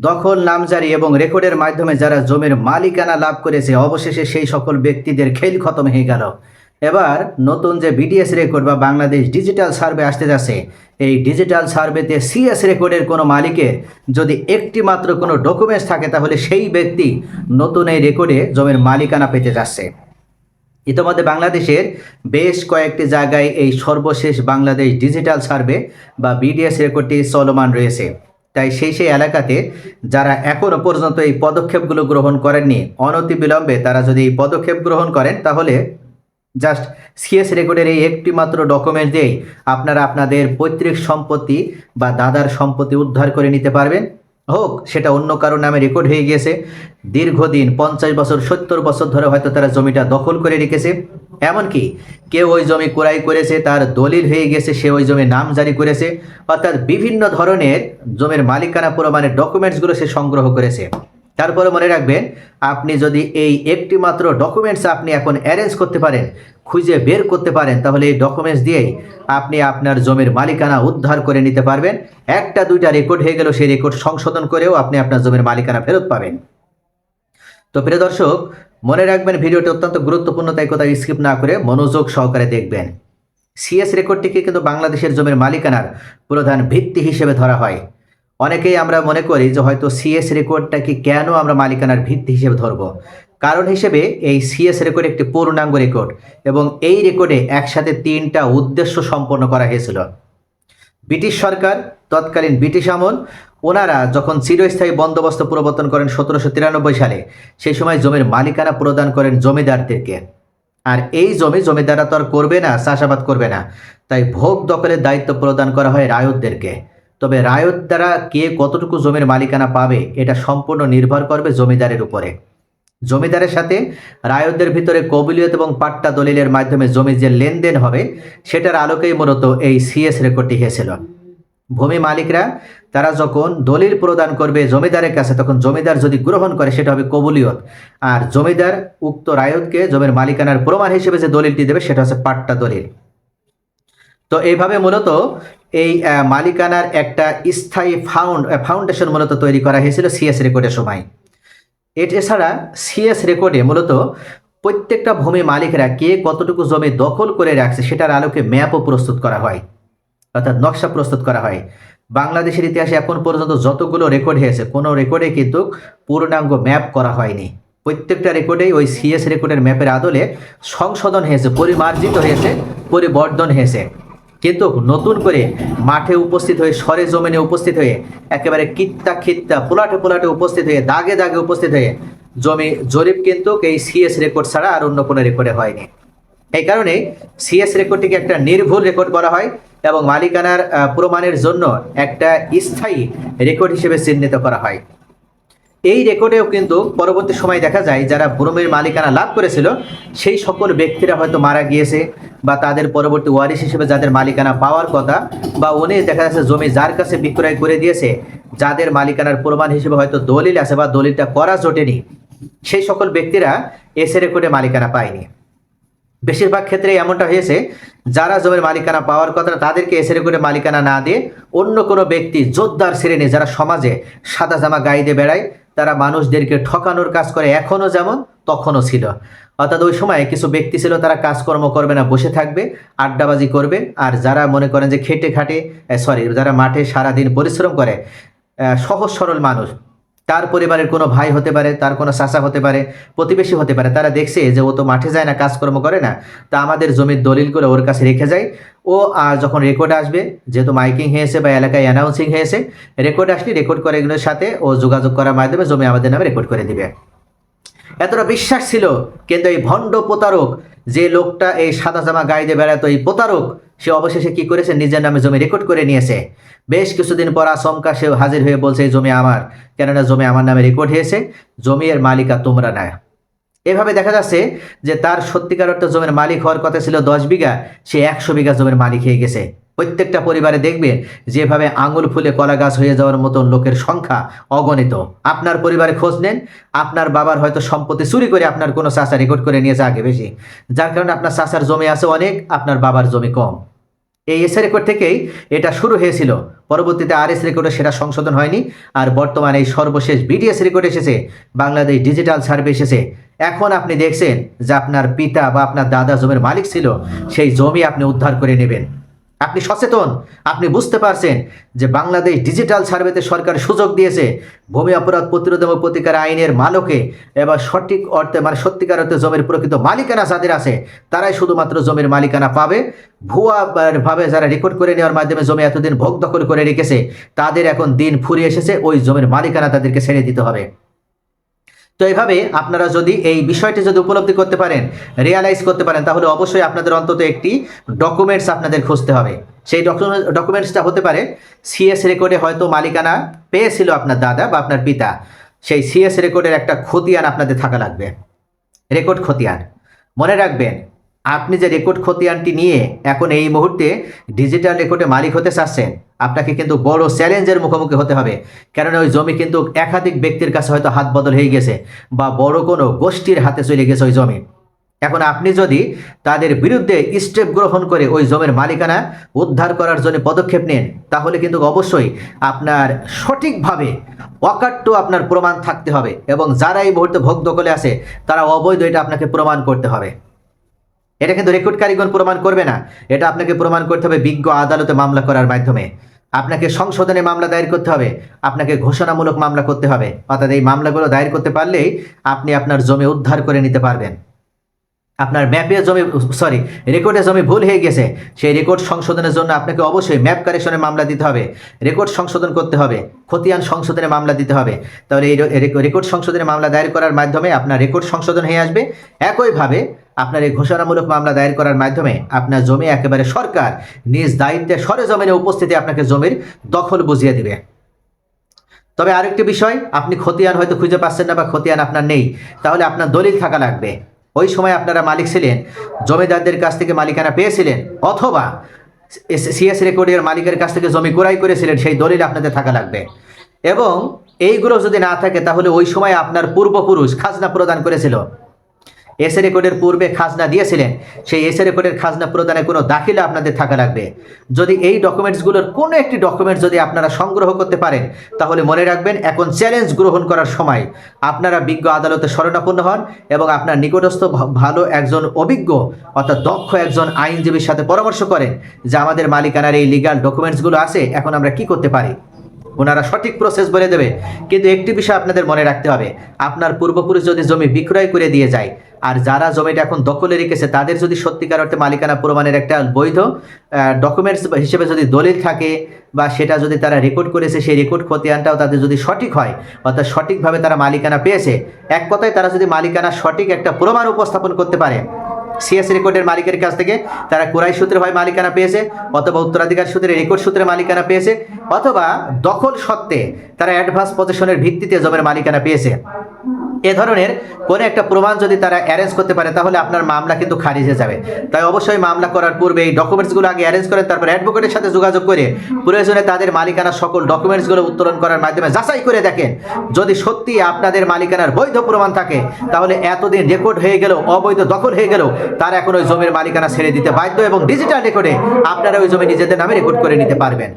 দখল, নামজারি এবং রেকর্ডের মাধ্যমে যারা জমির মালিকানা লাভ করেছে, অবশেষে সেই সকল ব্যক্তিদের খেল খতম হয়ে গেল। এবার নতুন যে বিডিএস রেকর্ড বা বাংলাদেশ ডিজিটাল সার্ভে আসতে যাচ্ছে, এই ডিজিটাল সার্ভেতে সিএস রেকর্ডের কোনো মালিকের যদি একটি মাত্র কোনো ডকুমেন্টস থাকে, তাহলে সেই ব্যক্তি নতুন এই রেকর্ডে জমির মালিকানা পেতে যাচ্ছে। ইতিমধ্যে বাংলাদেশের বেশ কয়েকটি জায়গায় এই সর্বশেষ বাংলাদেশ ডিজিটাল সার্ভে বা বিডিএস রেকর্ডটি চলমান রয়েছে। তাই সেই এলাকাতে যারা এখনও পর্যন্ত এই পদক্ষেপগুলো গ্রহণ করেননি, অনতিবিলম্বে তারা যদি এই পদক্ষেপ গ্রহণ করেন, তাহলে জাস্ট সিএস রেকর্ডের এই একটি মাত্র ডকুমেন্ট দিয়েই আপনারা আপনাদের পৈতৃক সম্পত্তি বা দাদার সম্পত্তি উদ্ধার করে নিতে পারবেন। হোক সেটা অন্য কারো নামে রেকর্ড হয়ে গিয়েছে, দীর্ঘদিন 50 বছর 70 বছর ধরে হয়তো তারা জমিটা দখল করে রেখেছে, এমনকি কেউ ওই জমি ক্রয় করেছে, তার দলিল হয়ে গেছে, সে ওই জমির নাম জারি করেছে, অর্থাৎ বিভিন্ন ধরনের জমির মালিকানা প্রমাণের ডকুমেন্টসগুলো সে সংগ্রহ করেছে। তারপরে মনে রাখবেন, আপনি যদি এই একটি মাত্র ডকুমেন্টস আপনি এখন অ্যারেঞ্জ করতে পারেন, খুঁজে বের করতে পারেন, তাহলে এই ডকুমেন্টস দিয়েই আপনি আপনার জমির মালিকানা উদ্ধার করে নিতে পারবেন। একটা দুইটা রেকর্ড হয়ে গেল, সেই রেকর্ড সংশোধন করেও আপনি আপনার জমির মালিকানা ফেরত পাবেন। তো প্রিয় দর্শক, মনে রাখবেন ভিডিওটি অত্যন্ত গুরুত্বপূর্ণ, তাই কোথাও স্কিপ না করে মনোযোগ সহকারে দেখবেন। সিএস রেকর্ডটিকে কিন্তু বাংলাদেশের জমির মালিকানার প্রধান ভিত্তি হিসেবে ধরা হয়। অনেকেই আমরা মনে করি যে হয়তো সিএস রেকর্ডটাকে কেন আমরা মালিকানার ভিত্তি হিসেবে ধরব। কারণ হিসেবে এই সিএস রেকর্ড একটি পূর্ণাঙ্গ রেকর্ড, এবং এই রেকর্ডে একসাথে 3টা উদ্দেশ্য সম্পন্ন করা হয়েছিল। ব্রিটিশ সরকার, তৎকালীন ব্রিটিশ আমল, ওনারা যখন চিরস্থায়ী বন্দোবস্ত প্রবর্তন করেন 1793 সালে, সেই সময় জমির মালিকানা প্রদান করেন জমিদারদেরকে। আর এই জমিদাররা তো আর করবে না, চাষাবাদ করবে না, তাই ভোগ দখলের দায়িত্ব প্রদান করা হয় রায়তদেরকে। তবে রায়ত দ্বারা কে কতটুকু জমির মালিকানা পাবে, এটা সম্পূর্ণ নির্ভর করবে জমিদারের উপরে। জমিদারের সাথে রায়তদের ভিতরে কবিলিয়ত এবং পাট্টা দলিলের মাধ্যমে জমি যে লেনদেন হবে, সেটার আলোকেই মূলত এই সিএস রেকর্ডটি হয়েছিল। ভূমি মালিকরা তারা যখন দলিল প্রদান করবে জমিদারের কাছে, তখন জমিদার যদি গ্রহণ করে সেটা হবে কবুলিয়ত, আর জমিদার উক্ত রায়তকে জমির মালিকানার প্রমাণ হিসেবে যে দলিলটি দেবে সেটা হচ্ছে পাট্টা দলিল। তো এইভাবে মূলত এই মালিকানার একটা স্থায়ী ফাউন্ডেশন মূলত তৈরি করা হয়েছিল সিএস রেকর্ডের সময়। এছাড়া সিএস রেকর্ডে মূলত প্রত্যেকটা ভূমি মালিকরা কে কতটুকু জমি দখল করে রাখছে সেটার আলোকে ম্যাপও প্রস্তুত করা হয়, অর্থাৎ নকশা প্রস্তুত করা হয়। বাংলাদেশের ইতিহাসে এখন পর্যন্ত যতগুলো রেকর্ড হয়েছে, কোনো রেকর্ডে কিন্তু পূর্ণাঙ্গ ম্যাপ করা হয়নি। প্রত্যেকটা রেকর্ডেই ওই সিএস রেকর্ডের ম্যাপের আদলে সংশোধন হয়েছে, পরিমার্জিত হয়েছে, পরিবর্ধন হয়েছে। কিন্তু নতুন করে মাঠে উপস্থিত হয়ে, সরেজমিনে উপস্থিত হয়ে, একেবারে খিত্তা পোলাটে উপস্থিত হয়ে, দাগে দাগে উপস্থিত হয়ে জমি জরিপ কিন্তু এই সিএস রেকর্ড ছাড়া আর অন্য কোনো রেকর্ডে হয়নি। এই কারণে সিএস রেকর্ডটিকে একটা নির্ভুল রেকর্ড বলা হয় এবং মালিকানার প্রমাণের জন্য একটা স্থায়ী রেকর্ড হিসেবে চিহ্নিত করা হয়। এই রেকর্ডেও কিন্তু পরবর্তী সময় দেখা যায় যারা ভূমির মালিকানা লাভ করেছিল সেই সকল ব্যক্তিরা হয়তো মারা গিয়েছে, বা তাদের পরবর্তী ওয়ারিশ হিসেবে যাদের মালিকানা পাওয়ার কথা, বা উনি দেখা যাচ্ছে জমি যার কাছে বিক্রয় করে দিয়েছে, যাদের মালিকানার প্রমাণ হিসেবে হয়তো দলিল আছে বা দলিলটা করা জোটেনি, সেই সকল ব্যক্তিরা এস রেকর্ডে মালিকানা পায়নি। বেশিরভাগ ক্ষেত্রে এমনটা হয়েছে, যারা জমির মালিকানা পাওয়ার কথা তাদেরকে এস রেকর্ডে মালিকানা না দিয়ে অন্য কোনো ব্যক্তি, জোরদার শ্রেণী যারা সমাজে সাদা জামা গায়ে দিয়ে বেড়ায়, তারা মানুষদেরকে ঠকানোর কাজ করে, এখনও যেমন তখনও ছিল। অর্থাৎ ওই সময় কিছু ব্যক্তি ছিল, তারা কাজকর্ম করবে না, বসে থাকবে, আড্ডাবাজি করবে। আর যারা মনে করেন যে যারা মাঠে সারাদিন পরিশ্রম করে, সহজ সরল মানুষ, তার পরিবারের কোনো ভাই হতে পারে, তার কোনো চাচা হতে পারে, প্রতিবেশী হতে পারে, তারা দেখছে যে ও তো মাঠে যায় না, কাজকর্ম করে না, তা আমাদের জমির দলিলগুলো ওর কাছে রেখে যায়। ও আর যখন রেকর্ড আসবে, যেহেতু মাইকিং হয়েছে বা এলাকায় অ্যানাউন্সিং হয়েছে, রেকর্ড আসলে রেকর্ড করে এগুলোর সাথে ও যোগাযোগ করার মাধ্যমে জমি আমাদের নামে রেকর্ড করে দিবে। এতটা বিশ্বাস ছিল। কিন্তু এই ভণ্ড প্রতারক, যে লোকটা এই সাদা জামা গায়ে দিয়ে বেড়াতো, এই প্রতারক, সে অবশেষে কি করেছে, নিজের নামে জমি রেকর্ড করে নিয়েছে। বেশ কিছুদিন পর আচমকা সে হাজির হয়ে বলছে এই জমি আমার, কেননা জমি আমার নামে রেকর্ড হয়েছে, জমির মালিকা তোমরা না। এভাবে দেখা যাচ্ছে যে তার সত্যিকার অর্থে জমির মালিক হওয়ার কথা ছিল 10 বিঘা, সে 100 বিঘা জমির মালিক হয়ে গেছে। প্রত্যেকটা পরিবারে দেখবে যেভাবে আঙুল ফুলে কলা গাছ হয়ে যাওয়ার মতন লোকের সংখ্যা অগণিত। আপনার পরিবারে খোঁজ নেন, আপনার বাবার হয়তো সম্পত্তি চুরি করে আপনার কোনো চাচা রেকর্ড করে নিয়েছে আগে বেশি, যার কারণে আপনার চাচার জমি আছে অনেক, আপনার বাবার জমি কম। এই এসএ রেকর্ড থেকেই এটা শুরু হয়েছিল, পরবর্তীতে আরএস রেকর্ডে সেটা সংশোধন হয়নি, আর বর্তমানে এই সর্বশেষ বিডিএস রেকর্ড এসেছে, বাংলাদেশ ডিজিটাল সার্ভে এসেছে। এখন আপনি দেখছেন যে আপনার পিতা বা আপনার দাদা জমির মালিক ছিল, সেই জমি আপনি উদ্ধার করে নেবেন। আপনি সচেতন, আপনি বুঝতে পারছেন যে বাংলাদেশ ডিজিটাল সার্ভেতে সরকার সুযোগ দিয়েছে ভূমি অপরাধ প্রতিরোধ এবং প্রতিকার আইনের মালকে এবার সঠিক অর্থে সত্যিকার অর্থে জমির প্রকৃত মালিকানা যাদের আছে তারাই শুধুমাত্র জমির মালিকানা পাবে। ভুয়া ভাবে যারা রেকর্ড করে নেওয়ার মাধ্যমে জমি এতদিন ভোগ দখল করে রেখেছে তাদের এখন দিন ফুরিয়ে এসেছে, ওই জমির মালিকানা তাদেরকে ছেড়ে দিতে হবে। তো এইভাবে আপনারা যদি এই বিষয়টি যদি উপলব্ধি করতে পারেন, রিয়ালাইজ করতে পারেন, তাহলে অবশ্যই আপনাদের অন্তত একটি ডকুমেন্টস আপনাদের খুঁজতে হবে। সেই ডকুমেন্টসটা হতে পারে সিএস রেকর্ডে হয়তো মালিকানা পেয়েছিল আপনার দাদা বা আপনার পিতা, সেই সিএস রেকর্ডের একটা খতিয়ান আপনাদের থাকা লাগবে, রেকর্ড খতিয়ান। মনে রাখবেন, আপনি যে রেকর্ড খতিয়ানটি নিয়ে এখন এই মুহূর্তে ডিজিটাল রেকর্ডে মালিক হতে চাচ্ছেন, আপনাকে কিন্তু বড় চ্যালেঞ্জের মুখোমুখি হতে হবে। কারণ ওই জমি কিন্তু একাধিক ব্যক্তির কাছে হয়তো হাত বদল হয়ে গেছে বা বড় কোনো গোষ্ঠীর হাতে চলে গেছে ওই জমি। এখন আপনি যদি তাদের বিরুদ্ধে স্টেপ গ্রহণ করে ওই জমির মালিকানা উদ্ধার করার জন্য পদক্ষেপ নেন, তাহলে কিন্তু অবশ্যই আপনার সঠিকভাবে অকাট্য আপনার প্রমাণ থাকতে হবে, এবং যারা এই মুহূর্তে ভোগ দখলে আছে তারা অবৈধ, এটা আপনাকে প্রমাণ করতে হবে। এটা কিন্তু রেকর্ড কারিগর প্রমাণ করবে না, এটা আপনাকে প্রমাণ করতে হবে বিজ্ঞ আদালতে মামলা করার মাধ্যমে। আপনাকে সংশোধনে মামলা দায়ের করতে হবে, আপনাকে ঘোষণামূলক মামলা করতে হবে, অর্থাৎ এই মামলাগুলো দায়ের করতে পারলেই আপনি আপনার জমি উদ্ধার করে নিতে পারবেন। আপনার ম্যাপে জমি রেকর্ডে জমি ভুল হয়ে গেছে, সেই রেকর্ড সংশোধনের জন্য আপনাকে অবশ্যই ম্যাপ কারেকশনে মামলা দিতে হবে, রেকর্ড সংশোধন করতে হবে, খতিয়ান সংশোধনে মামলা দিতে হবে। তাহলে এই রেকর্ড সংশোধনে মামলা দায়ের করার মাধ্যমে আপনার রেকর্ড সংশোধন হয়ে আসবে। একইভাবে আপনার এই ঘোষণামূলক মামলা দায়ের করার মাধ্যমে আপনার জমি একেবারে সরকার নিজ দায়িত্বে সরেজমিনে উপস্থিতি আপনাকে জমির দখল বুঝিয়ে দিবে। তবে আরেকটি বিষয়, আপনি খতিয়ান হয়তো খুঁজে পাচ্ছেন না বা খতিয়ান আপনার নেই, তাহলে আপনার দলিল থাকা লাগবে। ওই সময় আপনারা মালিক ছিলেন, জমিদারদের কাছ থেকে মালিকানা পেয়েছিলেন, অথবা সিএস রেকর্ডের মালিকের কাছ থেকে জমি ক্রয় করেছিলেন, সেই দলিল আপনাদের থাকা লাগবে। এবং এইগুলো যদি না থাকে তাহলে ওই সময় আপনার পূর্বপুরুষ খাজনা প্রদান করেছিল, এসএ রেকর্ডের পূর্বে খাজনা দিয়েছিলেন, সেই এসএ রেকর্ডের খাজনা প্রদানের কোনো দাখিলা আপনাদের থাকা লাগবে। যদি এই ডকুমেন্টসগুলোর কোনো একটি ডকুমেন্টস যদি আপনারা সংগ্রহ করতে পারেন, তাহলে মনে রাখবেন এখন চ্যালেঞ্জ গ্রহণ করার সময়। আপনারা বিজ্ঞ আদালতে শরণাপন্ন হন এবং আপনার নিকটস্থ ভালো একজন অভিজ্ঞ অর্থাৎ দক্ষ একজন আইনজীবীর সাথে পরামর্শ করেন যে আমাদের মালিকানার এই লিগাল ডকুমেন্টসগুলো আছে, এখন আমরা কি করতে পারি। ওনারা সঠিক প্রসেস বলে দেবে। কিন্তু একটি বিষয় আপনাদের মনে রাখতে হবে, আপনার পূর্বপুরুষ যদি জমি বিক্রয় করে দিয়ে যায়, আর যারা জমিটা এখন দখলে রেখেছে তাদের যদি সত্যিকার অর্থে মালিকানা প্রমাণের একটা বৈধ ডকুমেন্টস হিসেবে যদি দলিল থাকে, বা সেটা যদি তারা রেকর্ড করেছে, সেই রেকর্ড খতিয়ানটাও তাদের যদি সঠিক হয়, অর্থাৎ সঠিকভাবে তারা মালিকানা পেয়েছে, এক কথায় তারা যদি মালিকানা সঠিক একটা প্রমাণ উপস্থাপন করতে পারে, সিএস রেকর্ডের মালিকের কাছ থেকে তারা ক্রয় সূত্রে হয় মালিকানা পেয়েছে, অথবা উত্তরাধিকার সূত্রে রেকর্ড সূত্রে মালিকানা পেয়েছে, অথবা দখল সত্ত্বে তারা অ্যাডভান্স পজিশনের ভিত্তিতে জমির মালিকানা পেয়েছে, এ ধরনের কোনো একটা প্রমাণ যদি তারা অ্যারেঞ্জ করতে পারে, তাহলে আপনার মামলা কিন্তু খারিজ হয়ে যাবে। তাই অবশ্যই মামলা করার পূর্বে এই ডকুমেন্টসগুলো আগে অ্যারেঞ্জ করেন, তারপর অ্যাডভোকেটের সাথে যোগাযোগ করে প্রয়োজনে তাদের মালিকানার সকল ডকুমেন্টসগুলো উত্তোলন করার মাধ্যমে যাচাই করে দেখেন। যদি সত্যি আপনাদের মালিকানার বৈধ প্রমাণ থাকে, তাহলে এতদিন রেকর্ড হয়ে গেল, অবৈধ দখল হয়ে গেল, তারা এখন ওই জমির মালিকানা ছেড়ে দিতে বাধ্য, এবং ডিজিটাল রেকর্ডে আপনারা ওই জমি নিজেদের নামে রেকর্ড করে নিতে পারবেন।